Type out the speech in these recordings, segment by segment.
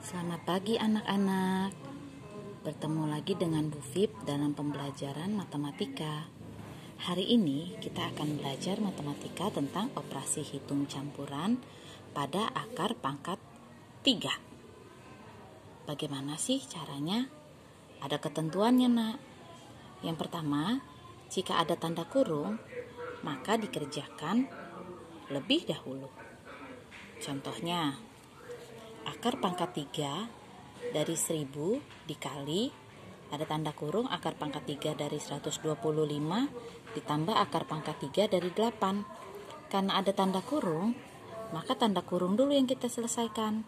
Selamat pagi anak-anak. Bertemu lagi dengan Bu Fip dalam pembelajaran matematika. Hari ini kita akan belajar matematika tentang operasi hitung campuran pada akar pangkat 3. Bagaimana sih caranya? Ada ketentuannya, Nak. Yang pertama, jika ada tanda kurung, maka dikerjakan lebih dahulu. Contohnya, akar pangkat 3 dari 1000 dikali, ada tanda kurung, akar pangkat 3 dari 125 ditambah akar pangkat 3 dari 8. Karena ada tanda kurung, maka tanda kurung dulu yang kita selesaikan.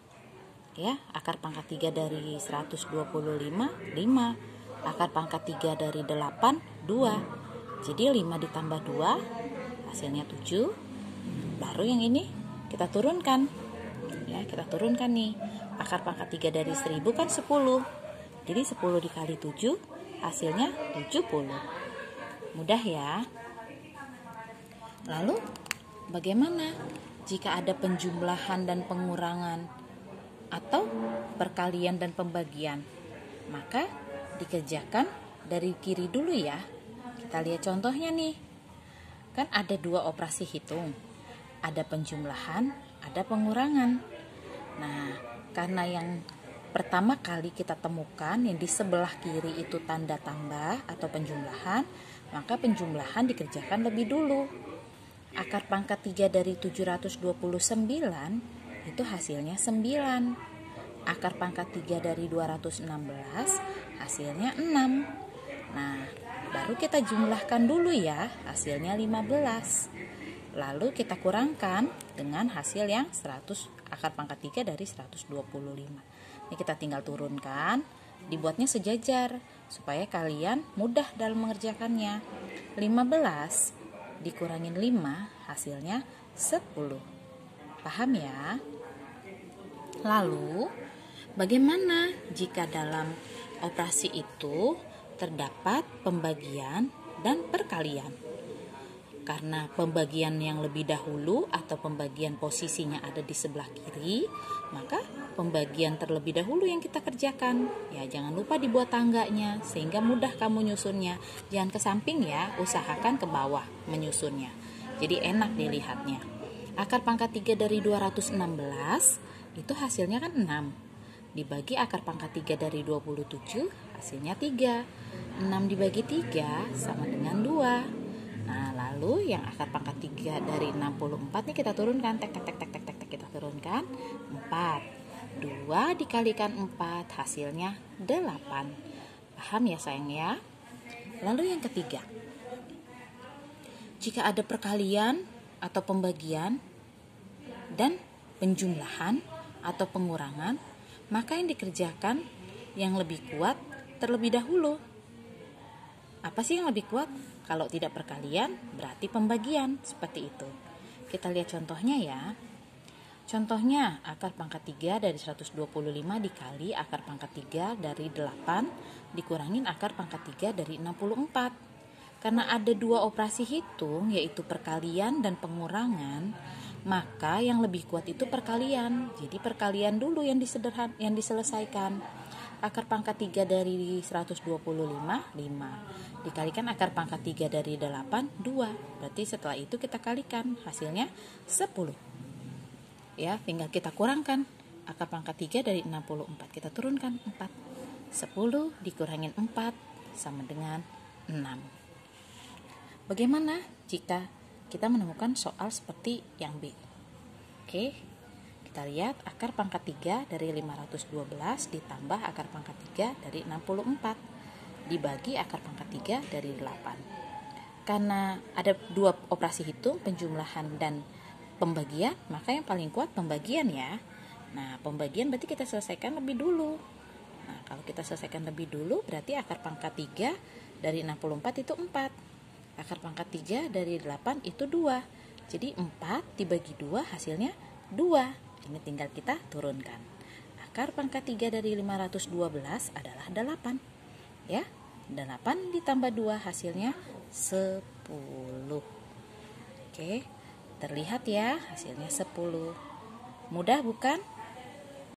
Ya, akar pangkat 3 dari 125, 5. Akar pangkat 3 dari 8, 2. Jadi 5 ditambah 2, hasilnya 7. Baru yang ini kita turunkan. Ya, kita turunkan nih. Akar pangkat 3 dari 1000 kan 10. Jadi 10 dikali 7 hasilnya 70. Mudah ya. Lalu bagaimana jika ada penjumlahan dan pengurangan atau perkalian dan pembagian? Maka dikerjakan dari kiri dulu ya. Kita lihat contohnya nih. Kan ada 2 operasi hitung. Ada penjumlahan, ada pengurangan. Nah, karena yang pertama kali kita temukan yang di sebelah kiri itu tanda tambah atau penjumlahan, maka penjumlahan dikerjakan lebih dulu. Akar pangkat 3 dari 729 itu hasilnya 9. Akar pangkat 3 dari 216 hasilnya 6. Nah, baru kita jumlahkan dulu ya, hasilnya 15. Lalu kita kurangkan dengan hasil yang 100, akar pangkat 3 dari 125. Ini kita tinggal turunkan, dibuatnya sejajar supaya kalian mudah dalam mengerjakannya. 15 dikurangin 5 hasilnya 10. Paham ya? Lalu bagaimana jika dalam operasi itu terdapat pembagian dan perkalian? Karena pembagian yang lebih dahulu atau pembagian posisinya ada di sebelah kiri, maka pembagian terlebih dahulu yang kita kerjakan. Ya, jangan lupa dibuat tangganya sehingga mudah kamu nyusunnya. Jangan ke samping ya, usahakan ke bawah menyusunnya. Jadi enak dilihatnya. Akar pangkat 3 dari 216 itu hasilnya kan 6. Dibagi akar pangkat 3 dari 27 hasilnya 3. 6 dibagi 3 sama dengan 2. Nah, lalu yang akar pangkat 3 dari 64 nih kita turunkan, tek kita turunkan 4. 2 dikalikan 4 hasilnya 8. Paham ya sayang ya? Lalu yang ketiga, jika ada perkalian atau pembagian dan penjumlahan atau pengurangan, maka yang dikerjakan yang lebih kuat terlebih dahulu. Apa sih yang lebih kuat? Kalau tidak perkalian, berarti pembagian, seperti itu. Kita lihat contohnya ya. Contohnya, akar pangkat 3 dari 125 dikali akar pangkat 3 dari 8 dikurangin akar pangkat 3 dari 64. Karena ada 2 operasi hitung, yaitu perkalian dan pengurangan, maka yang lebih kuat itu perkalian. Jadi perkalian dulu yang diselesaikan. Akar pangkat 3 dari 125, 5. Dikalikan akar pangkat 3 dari 8, 2. Berarti setelah itu kita kalikan, hasilnya 10. Ya, tinggal kita kurangkan. Akar pangkat 3 dari 64, kita turunkan 4. 10 dikurangin 4 sama dengan 6. Bagaimana jika kita menemukan soal seperti yang B? Oke. Kita lihat akar pangkat 3 dari 512 ditambah akar pangkat 3 dari 64 dibagi akar pangkat 3 dari 8. Karena ada 2 operasi hitung, penjumlahan dan pembagian, maka yang paling kuat pembagian ya. Nah, pembagian berarti kita selesaikan lebih dulu. Nah, kalau kita selesaikan lebih dulu berarti akar pangkat 3 dari 64 itu 4. Akar pangkat 3 dari 8 itu 2. Jadi 4 dibagi 2 hasilnya 2. Ini tinggal kita turunkan. Akar pangkat 3 dari 512 adalah 8. Ya, 8 ditambah 2 hasilnya 10. Oke, terlihat ya hasilnya 10. Mudah bukan?